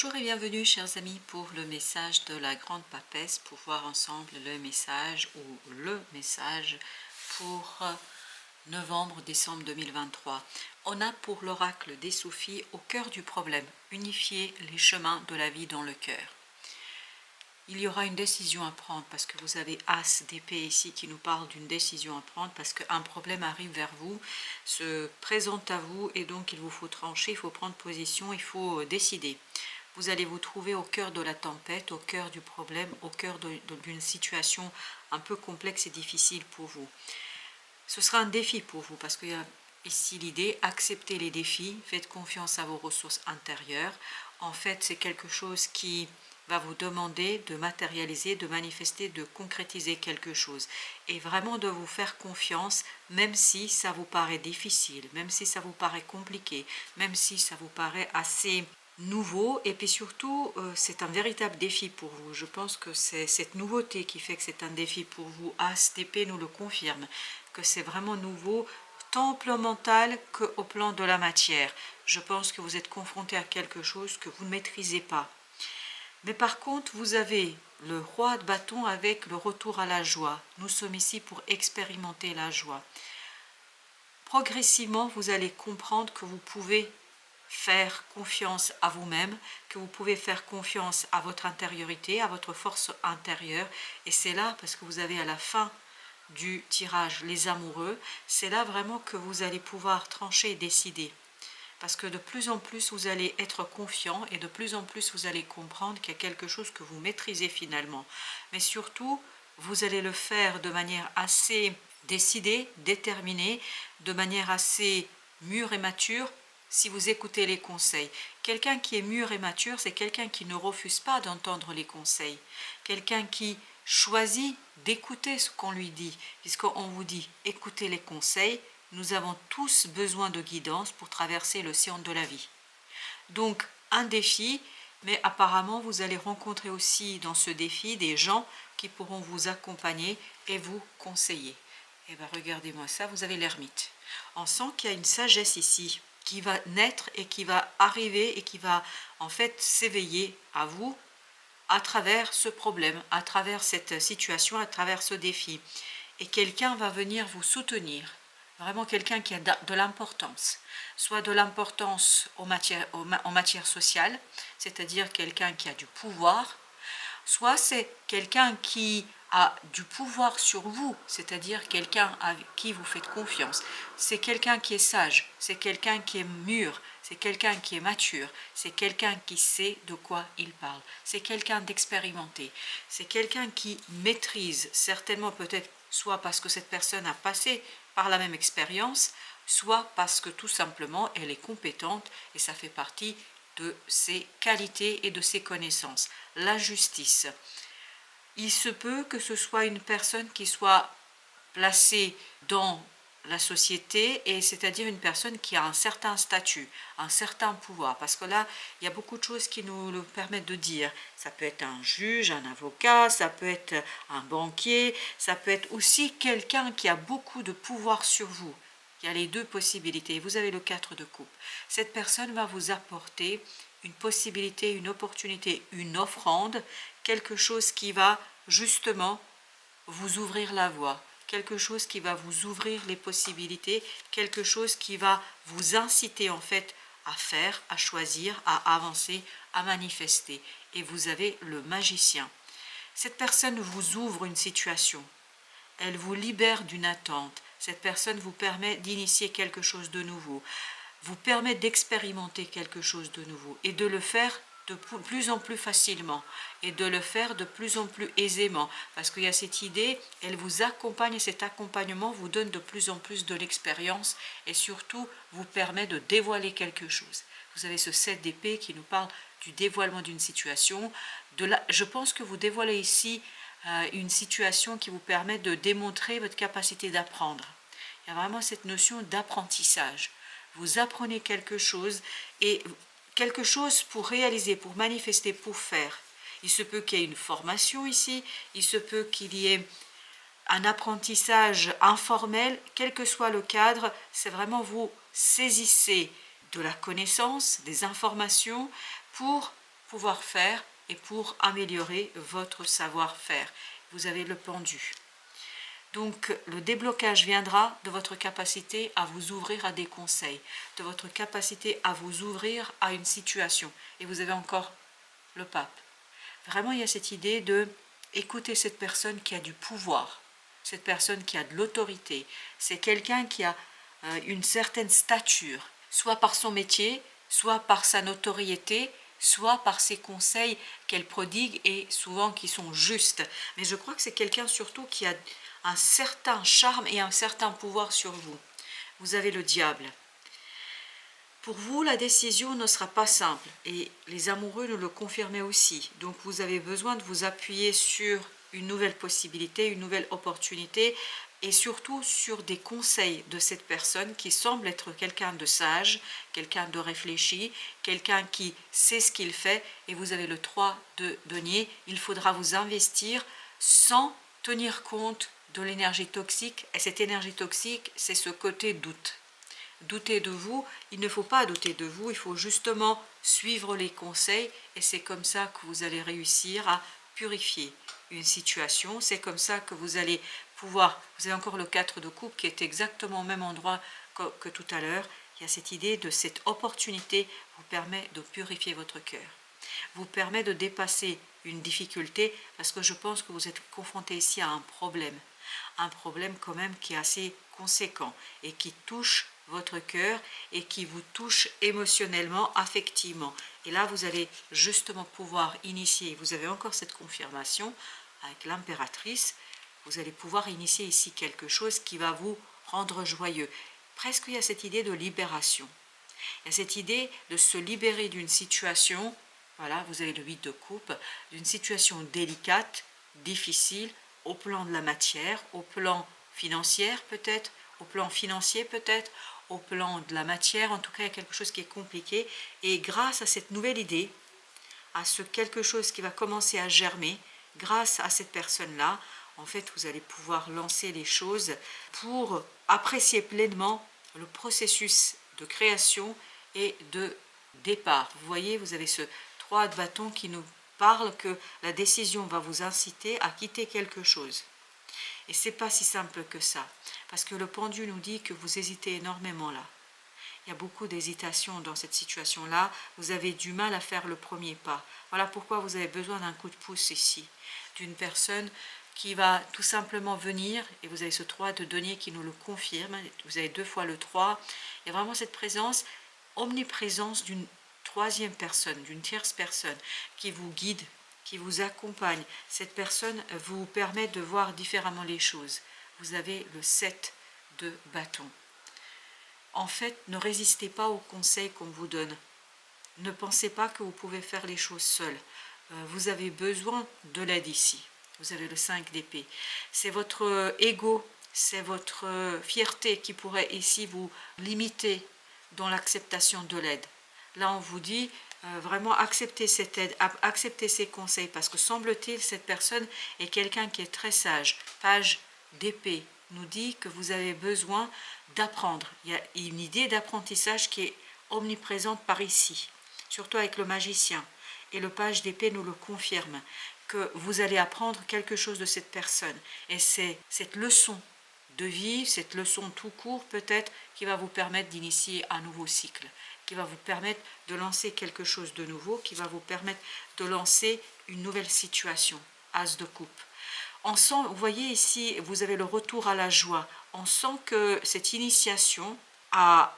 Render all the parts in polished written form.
Bonjour et bienvenue chers amis pour le message de la Grande Papesse, pour voir ensemble le message pour novembre-décembre 2023. On a pour l'oracle des Soufis au cœur du problème, unifier les chemins de la vie dans le cœur. Il y aura une décision à prendre parce que vous avez As d'épée ici qui nous parle d'une décision à prendre parce qu'un problème arrive vers vous, se présente à vous et donc il vous faut trancher, il faut prendre position, il faut décider. Vous allez vous trouver au cœur de la tempête, au cœur du problème, au cœur d'une situation un peu complexe et difficile pour vous. Ce sera un défi pour vous parce qu'il y a ici l'idée, acceptez les défis, faites confiance à vos ressources intérieures. En fait, c'est quelque chose qui va vous demander de matérialiser, de manifester, de concrétiser quelque chose et vraiment de vous faire confiance, même si ça vous paraît difficile, même si ça vous paraît compliqué, même si ça vous paraît assez nouveau. Et puis surtout, c'est un véritable défi pour vous. Je pense que c'est cette nouveauté qui fait que c'est un défi pour vous. As d'épée nous le confirme, que c'est vraiment nouveau, tant au plan mental qu'au plan de la matière. Je pense que vous êtes confronté à quelque chose que vous ne maîtrisez pas. Mais par contre, vous avez le roi de bâton avec le retour à la joie. Nous sommes ici pour expérimenter la joie. Progressivement, vous allez comprendre que vous pouvez faire confiance à vous-même, que vous pouvez faire confiance à votre intériorité, à votre force intérieure. Et c'est là, parce que vous avez à la fin du tirage les amoureux, c'est là vraiment que vous allez pouvoir trancher et décider. Parce que de plus en plus, vous allez être confiant et de plus en plus, vous allez comprendre qu'il y a quelque chose que vous maîtrisez finalement. Mais surtout, vous allez le faire de manière assez décidée, déterminée, de manière assez mûre et mature, si vous écoutez les conseils. Quelqu'un qui est mûr et mature, c'est quelqu'un qui ne refuse pas d'entendre les conseils. Quelqu'un qui choisit d'écouter ce qu'on lui dit, puisqu'on vous dit écoutez les conseils. Nous avons tous besoin de guidance pour traverser l'océan de la vie. Donc, un défi, mais apparemment, vous allez rencontrer aussi dans ce défi des gens qui pourront vous accompagner et vous conseiller. Et bien, regardez-moi ça, vous avez l'ermite. On sent qu'il y a une sagesse ici qui va naître et qui va arriver et qui va en fait s'éveiller à vous à travers ce problème, à travers cette situation, à travers ce défi. Et quelqu'un va venir vous soutenir. Vraiment quelqu'un qui a de l'importance, soit de l'importance en matière sociale, c'est-à-dire quelqu'un qui a du pouvoir, soit c'est quelqu'un qui a du pouvoir sur vous, c'est-à-dire quelqu'un à qui vous faites confiance. C'est quelqu'un qui est sage, c'est quelqu'un qui est mûr, c'est quelqu'un qui est mature, c'est quelqu'un qui sait de quoi il parle, c'est quelqu'un d'expérimenté, c'est quelqu'un qui maîtrise certainement peut-être soit parce que cette personne a passé par la même expérience, soit parce que tout simplement elle est compétente et ça fait partie de ses qualités et de ses connaissances. La justice. Il se peut que ce soit une personne qui soit placée dans la société, et c'est-à-dire une personne qui a un certain statut, un certain pouvoir, parce que là, il y a beaucoup de choses qui nous le permettent de dire. Ça peut être un juge, un avocat, ça peut être un banquier, ça peut être aussi quelqu'un qui a beaucoup de pouvoir sur vous. Il y a les deux possibilités. Vous avez le 4 de coupe. Cette personne va vous apporter une possibilité, une opportunité, une offrande, quelque chose qui va justement vous ouvrir la voie, quelque chose qui va vous ouvrir les possibilités, quelque chose qui va vous inciter en fait à faire, à choisir, à avancer, à manifester. Et vous avez le magicien. Cette personne vous ouvre une situation, elle vous libère d'une attente. Cette personne vous permet d'initier quelque chose de nouveau, vous permet d'expérimenter quelque chose de nouveau et de le faire de plus en plus facilement et de le faire de plus en plus aisément, parce qu'il y a cette idée, elle vous accompagne et cet accompagnement vous donne de plus en plus de l'expérience et surtout vous permet de dévoiler quelque chose. Vous avez ce 7 d'épée qui nous parle du dévoilement d'une situation. Je pense que vous dévoilez ici une situation qui vous permet de démontrer votre capacité d'apprendre. Il y a vraiment cette notion d'apprentissage. Vous apprenez quelque chose et quelque chose pour réaliser, pour manifester, pour faire. Il se peut qu'il y ait une formation ici, il se peut qu'il y ait un apprentissage informel, quel que soit le cadre, c'est vraiment vous saisissez de la connaissance, des informations pour pouvoir faire et pour améliorer votre savoir-faire. Vous avez le pendu. Donc le déblocage viendra de votre capacité à vous ouvrir à des conseils, de votre capacité à vous ouvrir à une situation. Et vous avez encore le pape. Vraiment, il y a cette idée de écouter cette personne qui a du pouvoir, cette personne qui a de l'autorité. C'est quelqu'un qui a une certaine stature, soit par son métier, soit par sa notoriété, soit par ses conseils qu'elle prodigue et souvent qui sont justes. Mais je crois que c'est quelqu'un surtout qui a un certain charme et un certain pouvoir sur vous. Vous avez le diable. Pour vous, la décision ne sera pas simple et les amoureux nous le confirmaient aussi. Donc vous avez besoin de vous appuyer sur une nouvelle possibilité, une nouvelle opportunité et surtout sur des conseils de cette personne qui semble être quelqu'un de sage, quelqu'un de réfléchi, quelqu'un qui sait ce qu'il fait. Et vous avez le 3 de denier, il faudra vous investir sans tenir compte de l'énergie toxique. Et cette énergie toxique, c'est ce côté doute. Douter de vous, il ne faut pas douter de vous, il faut justement suivre les conseils et c'est comme ça que vous allez réussir à purifier une situation, c'est comme ça que vous allez pouvoir, vous avez encore le 4 de coupe qui est exactement au même endroit que tout à l'heure, il y a cette idée de cette opportunité vous permet de purifier votre cœur, vous permet de dépasser une difficulté parce que je pense que vous êtes confronté ici à un problème quand même qui est assez conséquent et qui touche votre cœur et qui vous touche émotionnellement, affectivement. Et là, vous allez justement pouvoir initier, vous avez encore cette confirmation avec l'impératrice, vous allez pouvoir initier ici quelque chose qui va vous rendre joyeux. Presque il y a cette idée de libération. Il y a cette idée de se libérer d'une situation, voilà, vous avez le 8 de coupe, d'une situation délicate, difficile, au plan de la matière, au plan financier peut-être, au plan financier peut-être, au plan de la matière, en tout cas il y a quelque chose qui est compliqué et grâce à cette nouvelle idée, à ce quelque chose qui va commencer à germer, grâce à cette personne-là, en fait vous allez pouvoir lancer les choses pour apprécier pleinement le processus de création et de départ. Vous voyez, vous avez ce 3 de bâton qui nous parle que la décision va vous inciter à quitter quelque chose. Et c'est pas si simple que ça, parce que le pendu nous dit que vous hésitez énormément là. Il y a beaucoup d'hésitation dans cette situation-là, vous avez du mal à faire le premier pas. Voilà pourquoi vous avez besoin d'un coup de pouce ici, d'une personne qui va tout simplement venir, et vous avez ce 3 de denier qui nous le confirme, vous avez 2 fois le 3, et vraiment cette présence, omniprésence d'une troisième personne, d'une tierce personne qui vous guide, qui vous accompagne. Cette personne vous permet de voir différemment les choses. Vous avez le 7 de bâton. En fait, ne résistez pas aux conseils qu'on vous donne. Ne pensez pas que vous pouvez faire les choses seul. Vous avez besoin de l'aide ici. Vous avez le 5 d'épée. C'est votre ego, c'est votre fierté qui pourrait ici vous limiter dans l'acceptation de l'aide. Là, on vous dit vraiment acceptez cette aide, acceptez ces conseils, parce que semble-t-il, cette personne est quelqu'un qui est très sage. Page d'épée nous dit que vous avez besoin d'apprendre. Il y a une idée d'apprentissage qui est omniprésente par ici, surtout avec le magicien. Et le page d'épée nous le confirme, que vous allez apprendre quelque chose de cette personne. Et c'est cette leçon de vie, cette leçon tout court peut-être, qui va vous permettre d'initier un nouveau cycle, qui va vous permettre de lancer quelque chose de nouveau, qui va vous permettre de lancer une nouvelle situation. As de coupe. On sent, vous voyez ici, vous avez le retour à la joie. On sent que cette initiation à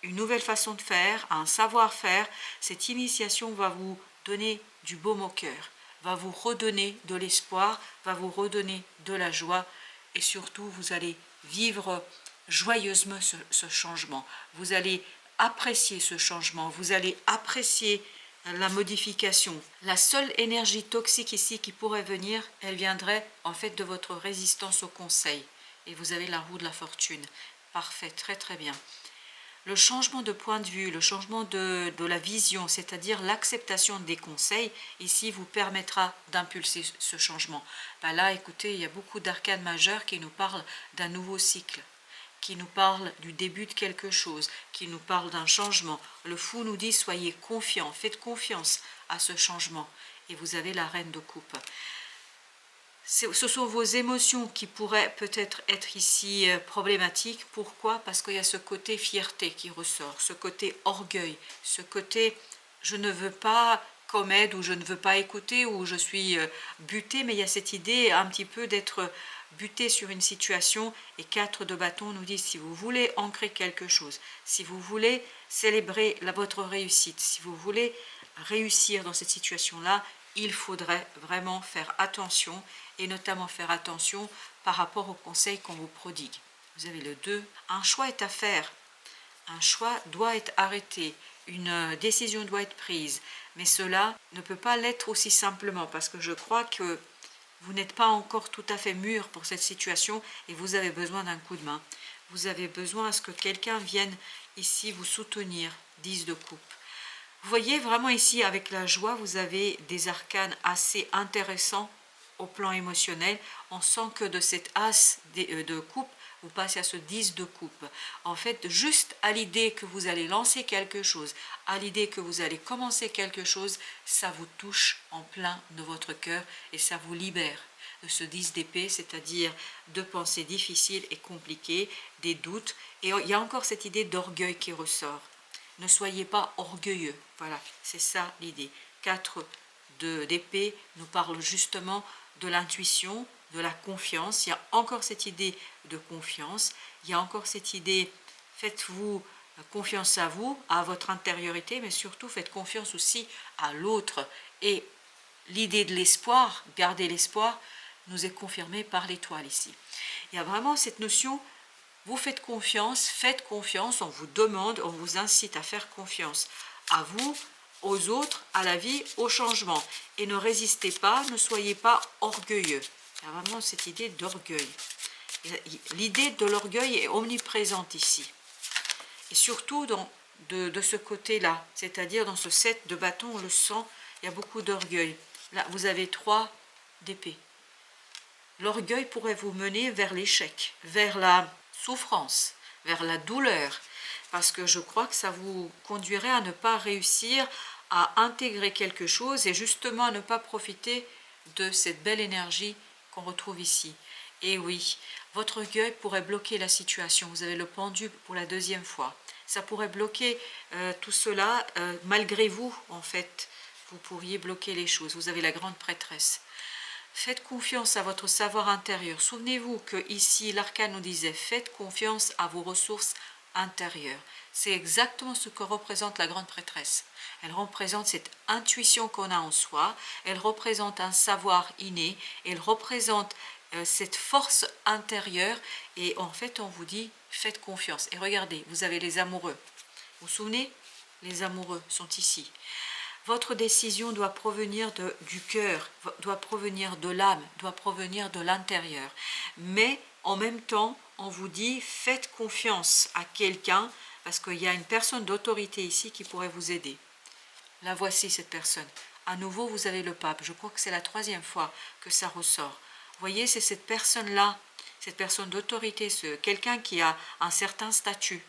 une nouvelle façon de faire, à un savoir-faire, cette initiation va vous donner du baume au cœur, va vous redonner de l'espoir, va vous redonner de la joie et surtout vous allez vivre joyeusement ce changement. Vous allez apprécier ce changement, vous allez apprécier la modification. La seule énergie toxique ici qui pourrait venir, elle viendrait en fait de votre résistance au conseil. Et vous avez la roue de la fortune. Parfait, très très bien. Le changement de point de vue, le changement de la vision, c'est-à-dire l'acceptation des conseils, ici vous permettra d'impulser ce changement. Ben là, écoutez, il y a beaucoup d'arcanes majeures qui nous parlent d'un nouveau cycle, qui nous parle du début de quelque chose, qui nous parle d'un changement. Le fou nous dit soyez confiants, faites confiance à ce changement. Et vous avez la reine de coupe. Ce sont vos émotions qui pourraient peut-être être ici problématiques. Pourquoi? Parce qu'il y a ce côté fierté qui ressort, ce côté orgueil, ce côté je ne veux pas commettre ou je ne veux pas écouter ou je suis buté, mais il y a cette idée un petit peu d'être buté sur une situation. Et 4 de bâton nous dit si vous voulez ancrer quelque chose, si vous voulez célébrer votre réussite, si vous voulez réussir dans cette situation-là, il faudrait vraiment faire attention et notamment faire attention par rapport aux conseils qu'on vous prodigue. Vous avez le 2. Un choix est à faire. Un choix doit être arrêté. Une décision doit être prise. Mais cela ne peut pas l'être aussi simplement parce que je crois que vous n'êtes pas encore tout à fait mûr pour cette situation et vous avez besoin d'un coup de main. Vous avez besoin à ce que quelqu'un vienne ici vous soutenir. 10 de coupe. Vous voyez vraiment ici avec la joie, vous avez des arcanes assez intéressants au plan émotionnel. On sent que de cet as de coupe, vous passez à ce 10 de coupe. En fait, juste à l'idée que vous allez lancer quelque chose, à l'idée que vous allez commencer quelque chose, ça vous touche en plein de votre cœur et ça vous libère de ce 10 d'épée, c'est-à-dire de pensées difficiles et compliquées, des doutes. Et il y a encore cette idée d'orgueil qui ressort. Ne soyez pas orgueilleux, voilà, c'est ça l'idée. 4 d'épée nous parle justement de l'intuition, de la confiance. Il y a encore cette idée de confiance, il y a encore cette idée, faites-vous confiance à vous, à votre intériorité, mais surtout faites confiance aussi à l'autre. Et l'idée de l'espoir, garder l'espoir, nous est confirmée par l'étoile ici. Il y a vraiment cette notion. Vous faites confiance, on vous demande, on vous incite à faire confiance à vous, aux autres, à la vie, au changement. Et ne résistez pas, ne soyez pas orgueilleux. Il y a vraiment cette idée d'orgueil. L'idée de l'orgueil est omniprésente ici. Et surtout de ce côté-là, c'est-à-dire dans ce 7 de bâton, on le sent, il y a beaucoup d'orgueil. Là, vous avez 3 d'épée. L'orgueil pourrait vous mener vers l'échec, vers la souffrance, vers la douleur, parce que je crois que ça vous conduirait à ne pas réussir à intégrer quelque chose et justement à ne pas profiter de cette belle énergie qu'on retrouve ici. Et oui, votre orgueil pourrait bloquer la situation. Vous avez le pendu pour la 2e fois. Ça pourrait bloquer tout cela, malgré vous, en fait. Vous pourriez bloquer les choses. Vous avez la grande prêtresse. Faites confiance à votre savoir intérieur. Souvenez-vous que ici, l'arcane nous disait, faites confiance à vos ressources intérieures. C'est exactement ce que représente la grande prêtresse. Elle représente cette intuition qu'on a en soi, elle représente un savoir inné, elle représente cette force intérieure et en fait, on vous dit, faites confiance. Et regardez, vous avez les amoureux. Vous vous souvenez? Les amoureux sont ici. Votre décision doit provenir du cœur, doit provenir de l'âme, doit provenir de l'intérieur. Mais en même temps, on vous dit, faites confiance à quelqu'un, parce qu'il y a une personne d'autorité ici qui pourrait vous aider. La voici, cette personne. À nouveau, vous avez le pape. Je crois que c'est la 3e fois que ça ressort. Vous voyez, c'est cette personne-là, cette personne d'autorité, quelqu'un qui a un certain statut,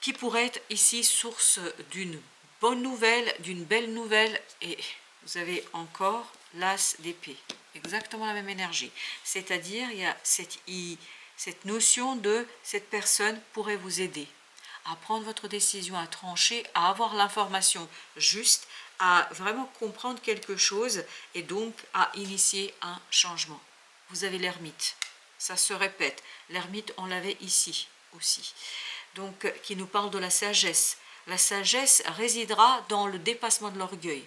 qui pourrait être ici source d'une bonne nouvelle, d'une belle nouvelle. Et vous avez encore l'as d'épée, exactement la même énergie. C'est-à-dire, il y a cette notion de cette personne pourrait vous aider à prendre votre décision, à trancher, à avoir l'information juste, à vraiment comprendre quelque chose et donc à initier un changement. Vous avez l'ermite, ça se répète. L'ermite, on l'avait ici aussi. Donc, qui nous parle de la sagesse. La sagesse résidera dans le dépassement de l'orgueil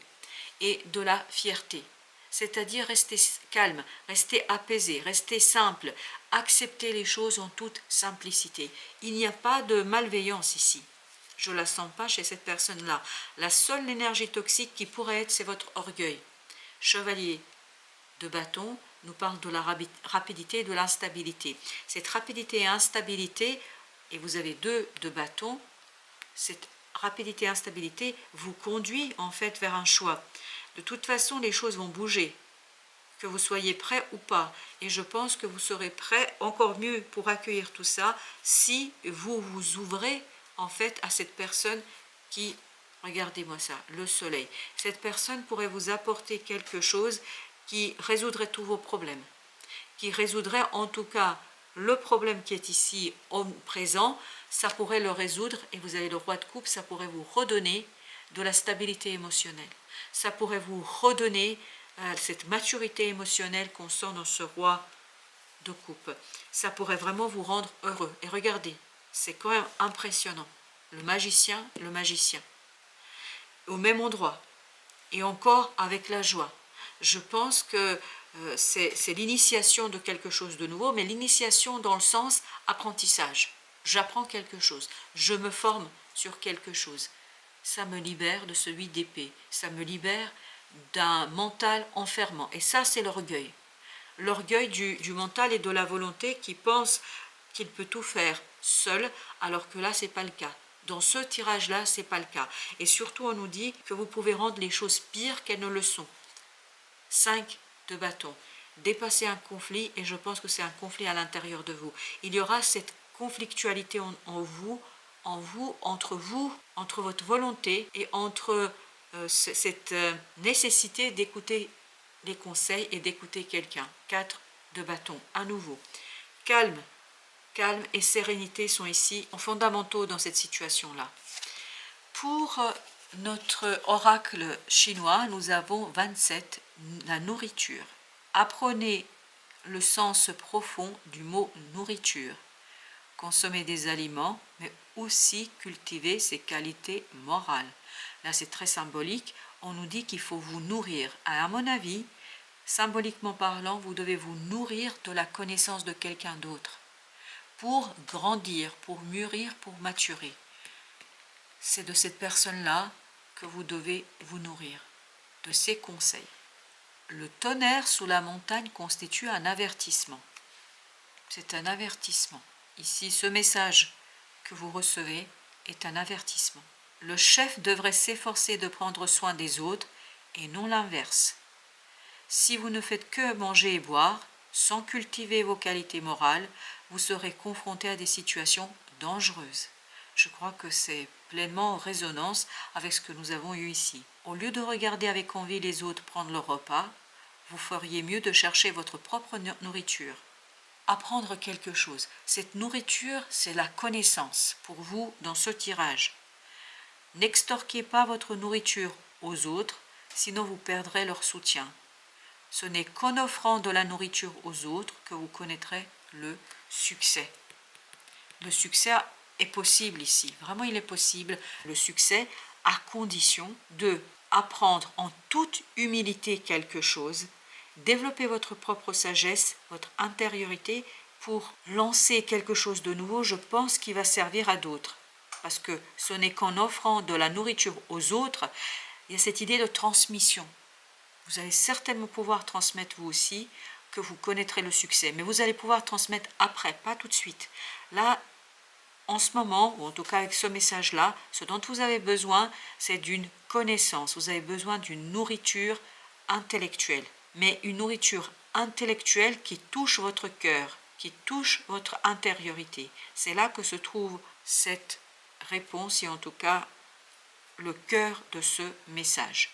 et de la fierté. C'est-à-dire rester calme, rester apaisé, rester simple, accepter les choses en toute simplicité. Il n'y a pas de malveillance ici. Je ne la sens pas chez cette personne-là. La seule énergie toxique qui pourrait être, c'est votre orgueil. Chevalier de bâton nous parle de la rapidité et de l'instabilité. Cette rapidité et instabilité, et vous avez 2 de bâton, cette rapidité et instabilité vous conduit en fait vers un choix. De toute façon, les choses vont bouger, que vous soyez prêt ou pas. Et je pense que vous serez prêt encore mieux pour accueillir tout ça si vous vous ouvrez en fait à cette personne qui Regardez-moi ça, le soleil. Cette personne pourrait vous apporter quelque chose qui résoudrait tous vos problèmes, qui résoudrait en tout cas le problème qui est ici au présent, ça pourrait le résoudre, et vous avez le roi de coupe, ça pourrait vous redonner de la stabilité émotionnelle. Ça pourrait vous redonner cette maturité émotionnelle qu'on sent dans ce roi de coupe. Ça pourrait vraiment vous rendre heureux. Et regardez, c'est quand même impressionnant. Le magicien, au même endroit, et encore avec la joie. Je pense que c'est l'initiation de quelque chose de nouveau, mais l'initiation dans le sens apprentissage. J'apprends quelque chose, je me forme sur quelque chose. Ça me libère de ce 8 d'épée, ça me libère d'un mental enfermant. Et ça, c'est l'orgueil. L'orgueil du mental et de la volonté qui pense qu'il peut tout faire seul, alors que là, c'est pas le cas. Dans ce tirage-là, c'est pas le cas. Et surtout, on nous dit que vous pouvez rendre les choses pires qu'elles ne le sont. 5 de bâton. Dépasser un conflit, et je pense que c'est un conflit à l'intérieur de vous. Il y aura cette conflictualité entre vous, entre votre volonté et entre cette nécessité d'écouter les conseils et d'écouter quelqu'un. 4 de bâton, à nouveau. Calme et sérénité sont ici fondamentaux dans cette situation-là. Pour notre oracle chinois, nous avons 27, la nourriture. Apprenez le sens profond du mot nourriture. Consommez des aliments, mais aussi cultiver ses qualités morales. Là, c'est très symbolique. On nous dit qu'il faut vous nourrir. À mon avis, symboliquement parlant, vous devez vous nourrir de la connaissance de quelqu'un d'autre pour grandir, pour mûrir, pour maturer. C'est de cette personne-là que vous devez vous nourrir, de ses conseils. Le tonnerre sous la montagne constitue un avertissement. C'est un avertissement. Ici, ce message que vous recevez est un avertissement. Le chef devrait s'efforcer de prendre soin des autres et non l'inverse. Si vous ne faites que manger et boire, sans cultiver vos qualités morales, vous serez confronté à des situations dangereuses. Je crois que c'est pleinement en résonance avec ce que nous avons eu ici. Au lieu de regarder avec envie les autres prendre leur repas, vous feriez mieux de chercher votre propre nourriture. Apprendre quelque chose. Cette nourriture, c'est la connaissance pour vous dans ce tirage. N'extorquez pas votre nourriture aux autres, sinon vous perdrez leur soutien. Ce n'est qu'en offrant de la nourriture aux autres que vous connaîtrez le succès. Le succès est possible ici, vraiment il est possible. Le succès à condition de apprendre en toute humilité quelque chose, développer votre propre sagesse, votre intériorité pour lancer quelque chose de nouveau, je pense qu'il va servir à d'autres. Parce que ce n'est qu'en offrant de la nourriture aux autres, il y a cette idée de transmission. Vous allez certainement pouvoir transmettre vous aussi, que vous connaîtrez le succès. Mais vous allez pouvoir transmettre après, pas tout de suite. Là, en ce moment, ou en tout cas avec ce message-là, ce dont vous avez besoin, c'est d'une connaissance. Vous avez besoin d'une nourriture intellectuelle. Mais une nourriture intellectuelle qui touche votre cœur, qui touche votre intériorité. C'est là que se trouve cette réponse et en tout cas le cœur de ce message.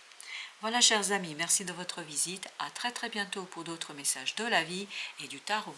Voilà, chers amis, merci de votre visite. À très très bientôt pour d'autres messages de la vie et du tarot.